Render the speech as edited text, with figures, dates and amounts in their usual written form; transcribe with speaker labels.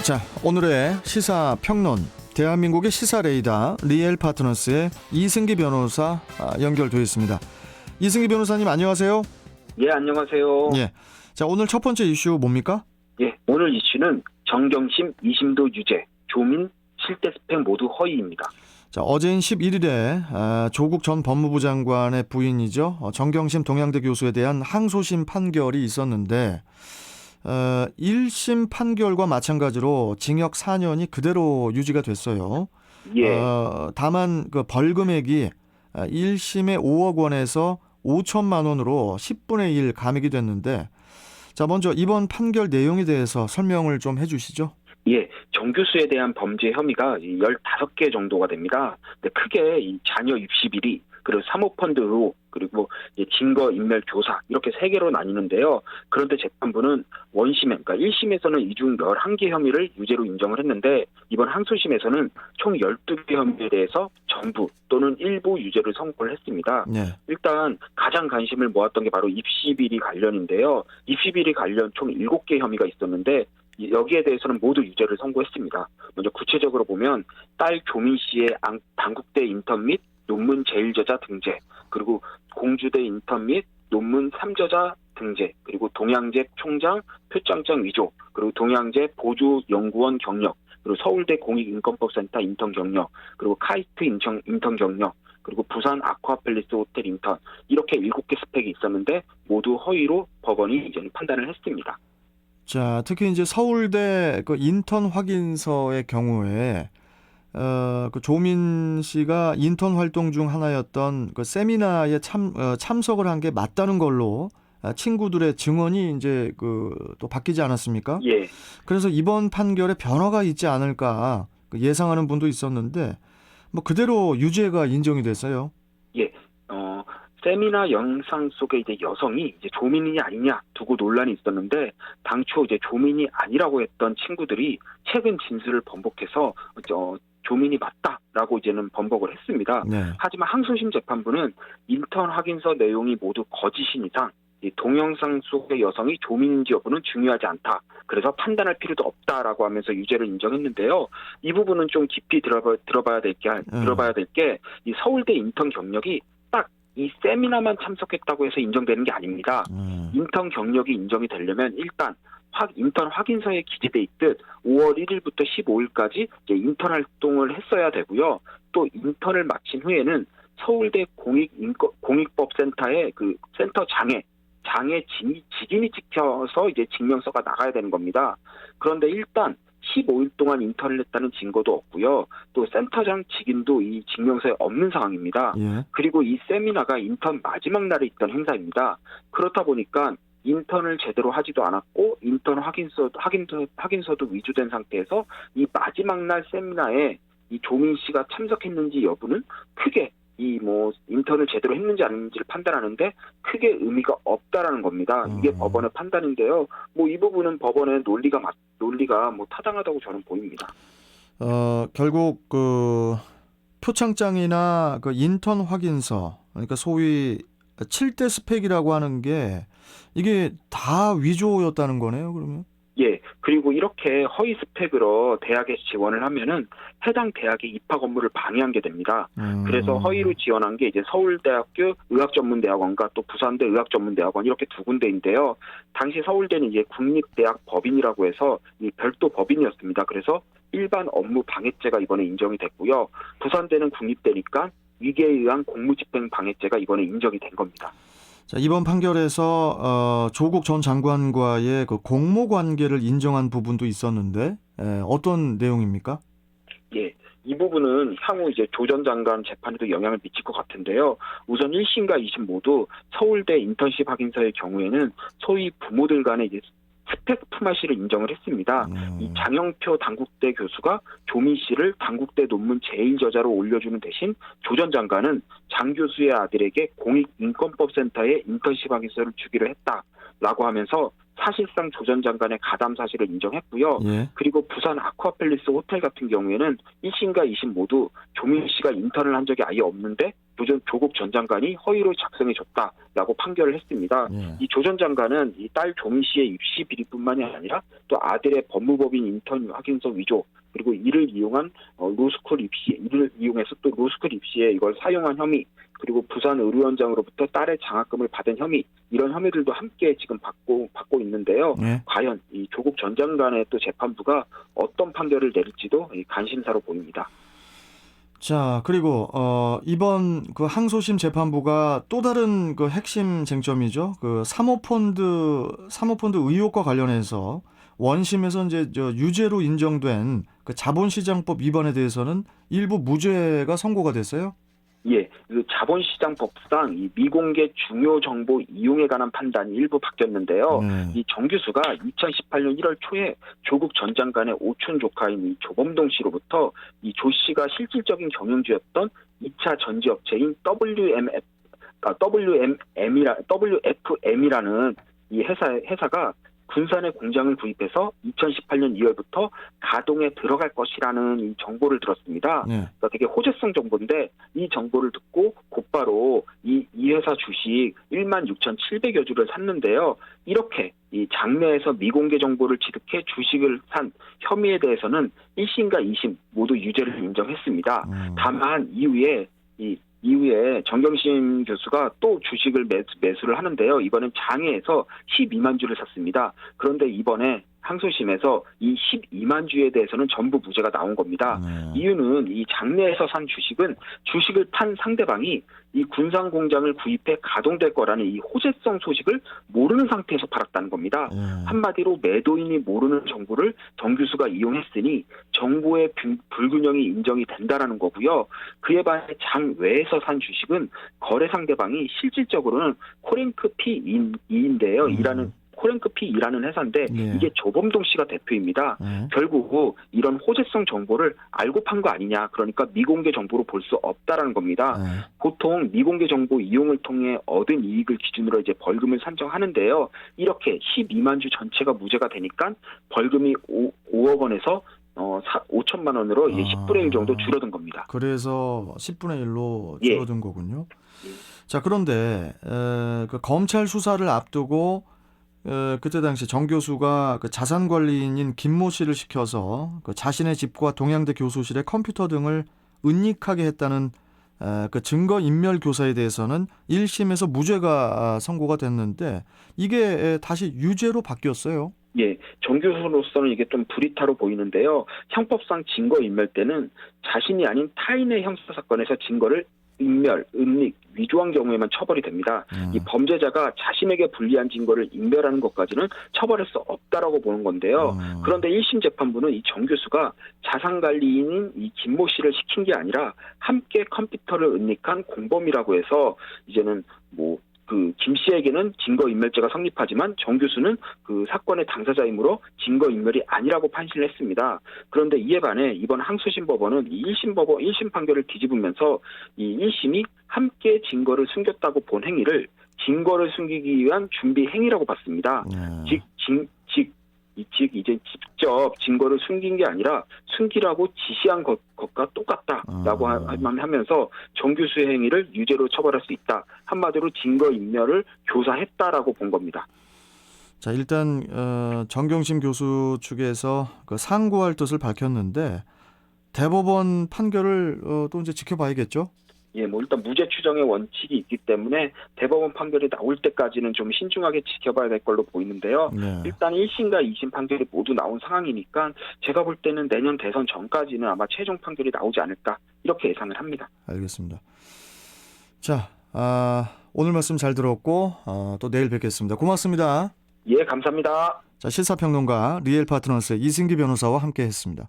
Speaker 1: 자, 오늘의 시사 평론, 대한민국의 시사 레이더 리엘 파트너스의 이승기 변호사 연결되어 있습니다. 이승기 변호사님 안녕하세요.
Speaker 2: 예, 안녕하세요.
Speaker 1: 예. 자, 오늘 첫 번째 이슈 뭡니까?
Speaker 2: 예, 오늘 이슈는 정경심 2심도 유죄, 조민 실태 스펙 모두 허위입니다.
Speaker 1: 자, 어제인 11일에 조국 전 법무부 장관의 부인이죠. 정경심 동양대 교수에 대한 항소심 판결이 있었는데 1심 판결과 마찬가지로 징역 4년이 그대로 유지가 됐어요.
Speaker 2: 예.
Speaker 1: 다만 그 벌금액이 1심에 5억 원에서 5천만 원으로 10분의 1 감액이 됐는데, 자, 먼저 이번 판결 내용에 대해서 설명을 좀 해주시죠.
Speaker 2: 예, 정 교수에 대한 범죄 혐의가 15개 정도가 됩니다. 근데 크게 이 자녀 입시 비리, 그리고 사모펀드 의혹, 그리고 증거 인멸 교사, 이렇게 3개로 나뉘는데요. 그런데 재판부는 원심에, 그러니까 1심에서는 이 중 11개 혐의를 유죄로 인정을 했는데, 이번 항소심에서는 총 12개 혐의에 대해서 전부 또는 일부 유죄를 선고를 했습니다.
Speaker 1: 네.
Speaker 2: 일단 가장 관심을 모았던 게 바로 입시 비리 관련인데요. 입시 비리 관련 총 7개 혐의가 있었는데, 여기에 대해서는 모두 유죄를 선고했습니다. 먼저 구체적으로 보면 딸 조민 씨의 단국대 인턴 및 논문 제1저자 등재, 그리고 공주대 인턴 및 논문 3저자 등재, 그리고 동양제 총장 표창장 위조, 그리고 동양제 보조연구원 경력, 그리고 서울대 공익인권법센터 인턴 경력, 그리고 카이스트 인턴 경력, 그리고 부산 아쿠아팰리스 호텔 인턴, 이렇게 7개 스펙이 있었는데 모두 허위로 법원이 이제 판단을 했습니다.
Speaker 1: 자, 특히 이제 서울대 그 인턴 확인서의 경우에 그 조민 씨가 인턴 활동 중 하나였던 그 세미나에 참석을 한 게 맞다는 걸로 친구들의 증언이 이제 또 바뀌지 않았습니까?
Speaker 2: 예.
Speaker 1: 그래서 이번 판결에 변화가 있지 않을까 예상하는 분도 있었는데 뭐 그대로 유죄가 인정이 됐어요.
Speaker 2: 예. 세미나 영상 속에 이제 여성이 이제 조민이 아니냐 두고 논란이 있었는데, 당초 이제 조민이 아니라고 했던 친구들이 최근 진술을 번복해서 조민이 맞다라고 이제는 번복을 했습니다.
Speaker 1: 네.
Speaker 2: 하지만 항소심 재판부는 인턴 확인서 내용이 모두 거짓인 이상 이 동영상 속의 여성이 조민인지 여부는 중요하지 않다. 그래서 판단할 필요도 없다라고 하면서 유죄를 인정했는데요. 이 부분은 좀 깊이 들어봐야 될 게 이 서울대 인턴 경력이 딱 이 세미나만 참석했다고 해서 인정되는 게 아닙니다. 인턴 경력이 인정이 되려면 일단 인턴 확인서에 기재돼 있듯 5월 1일부터 15일까지 이제 인턴 활동을 했어야 되고요. 또 인턴을 마친 후에는 서울대 공익법센터의 그 센터 장에 직인이 찍혀서 이제 증명서가 나가야 되는 겁니다. 그런데 일단 15일 동안 인턴을 했다는 증거도 없고요. 또 센터장 직인도 이 증명서에 없는 상황입니다.
Speaker 1: 예.
Speaker 2: 그리고 이 세미나가 인턴 마지막 날에 있던 행사입니다. 그렇다 보니까 인턴을 제대로 하지도 않았고 인턴 확인서도 위조된 상태에서 이 마지막 날 세미나에 이 조민 씨가 참석했는지 여부는 크게 인턴을 제대로 했는지 아닌지를 판단하는데 크게 의미가 없다라는 겁니다. 이게 법원의 판단인데요. 이 부분은 법원의 논리가 타당하다고 저는 보입니다.
Speaker 1: 결국 그 표창장이나 그 인턴 확인서, 그러니까 소위 7대 스펙이라고 하는 게 이게 다 위조였다는 거네요, 그러면?
Speaker 2: 예. 그리고 이렇게 허위 스펙으로 대학에 지원을 하면은 해당 대학의 입학 업무를 방해한 게 됩니다. 그래서 허위로 지원한 게 이제 서울대학교 의학전문대학원과 또 부산대 의학전문대학원 이렇게 2군데인데요. 당시 서울대는 이제 국립대학 법인이라고 해서 이 별도 법인이었습니다. 그래서 일반 업무 방해죄가 이번에 인정이 됐고요. 부산대는 국립대니까 위계에 의한 공무집행 방해죄가 이번에 인정이 된 겁니다.
Speaker 1: 자, 이번 판결에서 조국 전 장관과의 그 공모 관계를 인정한 부분도 있었는데 어떤 내용입니까?
Speaker 2: 예, 이 부분은 향후 이제 조 전 장관 재판에도 영향을 미칠 것 같은데요. 우선 1심과 2심 모두 서울대 인턴십 확인서의 경우에는 소위 부모들 간의 이제 스펙 품앗이를 인정을 했습니다. 이 장영표 단국대 교수가 조민 씨를 단국대 논문 제1저자로 올려주는 대신 조 전 장관은 장 교수의 아들에게 공익인권법센터에 인턴십 확인서를 주기로 했다라고 하면서 사실상 조 전 장관의 가담 사실을 인정했고요.
Speaker 1: 예.
Speaker 2: 그리고 부산 아쿠아팰리스 호텔 같은 경우에는 1심과 2심 모두 조민 씨가 인턴을 한 적이 아예 없는데 조국 전 장관이 허위로 작성해줬다라고 판결을 했습니다.
Speaker 1: 예.
Speaker 2: 이 조 전 장관은 이 딸 조민 씨의 입시 비리뿐만이 아니라 또 아들의 법무법인 인턴 확인서 위조, 그리고 이를 이용해서 또 로스쿨 입시에 이걸 사용한 혐의, 그리고 부산 의료원장으로부터 딸의 장학금을 받은 혐의, 이런 혐의들도 함께 지금 받고 있는데요.
Speaker 1: 예.
Speaker 2: 과연 이 조국 전 장관의 또 재판부가 어떤 판결을 내릴지도 관심사로 보입니다.
Speaker 1: 자, 그리고 이번 그 항소심 재판부가 또 다른 그 핵심 쟁점이죠. 그 사모펀드 의혹과 관련해서 원심에서 이제 유죄로 인정된 그 자본시장법 위반에 대해서는 일부 무죄가 선고가 됐어요.
Speaker 2: 예, 그 자본시장법상 이 미공개 중요 정보 이용에 관한 판단이 일부 바뀌었는데요.
Speaker 1: 네.
Speaker 2: 이 정 교수가 2018년 1월 초에 조국 전 장관의 오촌 조카인 이 조범동 씨로부터 이 조 씨가 실질적인 경영주였던 2차 전지업체인 WFM이라는 이 회사가 군산에 공장을 구입해서 2018년 2월부터 가동에 들어갈 것이라는 이 정보를 들었습니다.
Speaker 1: 네.
Speaker 2: 그러니까 되게 호재성 정보인데 이 정보를 듣고 곧바로 이 회사 주식 16,700여 주를 샀는데요. 이렇게 이 장내에서 미공개 정보를 취득해 주식을 산 혐의에 대해서는 1심과 2심 모두 유죄를 인정했습니다. 다만 이후에 정경심 교수가 또 주식을 매수를 하는데요. 이번엔 장외에서 12만 주를 샀습니다. 그런데 이번에 항소심에서 이 12만 주에 대해서는 전부 무죄가 나온 겁니다. 이유는 이 장내에서 산 주식을 판 상대방이 이 군산 공장을 구입해 가동될 거라는 이 호재성 소식을 모르는 상태에서 팔았다는 겁니다. 한마디로 매도인이 모르는 정보를 정 교수가 이용했으니 정보의 불균형이 인정이 된다라는 거고요. 그에 반해 장외에서 산 주식은 거래 상대방이 실질적으로는 코랭크 P2인데요. 코랭크 P2라는 회사인데
Speaker 1: 예.
Speaker 2: 이게 조범동 씨가 대표입니다. 결국 이런 호재성 정보를 알고 판 거 아니냐. 그러니까 미공개 정보로 볼 수 없다라는 겁니다. 보통 미공개 정보 이용을 통해 얻은 이익을 기준으로 이제 벌금을 산정하는데요. 이렇게 12만 주 전체가 무죄가 되니까 벌금이 5억 원에서 5천만 원으로 이제 10분의 1 정도 줄어든 겁니다.
Speaker 1: 그래서 10분의 1로 줄어든 거군요. 자, 그런데 그 검찰 수사를 앞두고 그때 당시 정 교수가 그 자산관리인인 김모 씨를 시켜서 그 자신의 집과 동양대 교수실의 컴퓨터 등을 은닉하게 했다는 그 증거인멸 교사에 대해서는 1심에서 무죄가 선고가 됐는데 이게 다시 유죄로 바뀌었어요.
Speaker 2: 예, 정 교수로서는 이게 좀 불이타로 보이는데요. 형법상 증거인멸 때는 자신이 아닌 타인의 형사사건에서 증거를 인멸, 은닉, 위조한 경우에만 처벌이 됩니다. 이 범죄자가 자신에게 불리한 증거를 인멸하는 것까지는 처벌할 수 없다라고 보는 건데요. 그런데 1심 재판부는 이 정 교수가 자산관리인인 이 김모 씨를 시킨 게 아니라 함께 컴퓨터를 은닉한 공범이라고 해서 이제는 김 씨에게는 증거인멸죄가 성립하지만 정 교수는 그 사건의 당사자이므로 증거인멸이 아니라고 판시를 했습니다. 그런데 이에 반해 이번 항소심 법원은 이 1심 판결을 뒤집으면서 이 1심이 함께 증거를 숨겼다고 본 행위를 증거를 숨기기 위한 준비 행위라고 봤습니다. 즉 이제 직접 증거를 숨긴 게 아니라 숨기라고 지시한 것과 똑같다라고 하면서 정 교수의 행위를 유죄로 처벌할 수 있다. 한마디로 증거인멸을 교사했다라고 본 겁니다.
Speaker 1: 자, 일단 정경심 교수 측에서 그 상고할 뜻을 밝혔는데 대법원 판결을 또 이제 지켜봐야겠죠?
Speaker 2: 예, 일단 무죄 추정의 원칙이 있기 때문에 대법원 판결이 나올 때까지는 좀 신중하게 지켜봐야 될 걸로 보이는데요.
Speaker 1: 네.
Speaker 2: 일단 1심과 2심 판결이 모두 나온 상황이니까 제가 볼 때는 내년 대선 전까지는 아마 최종 판결이 나오지 않을까 이렇게 예상을 합니다.
Speaker 1: 알겠습니다. 자, 오늘 말씀 잘 들었고 또 내일 뵙겠습니다. 고맙습니다.
Speaker 2: 예, 감사합니다.
Speaker 1: 자, 시사평론가 리얼파트너스의 이승기 변호사와 함께했습니다.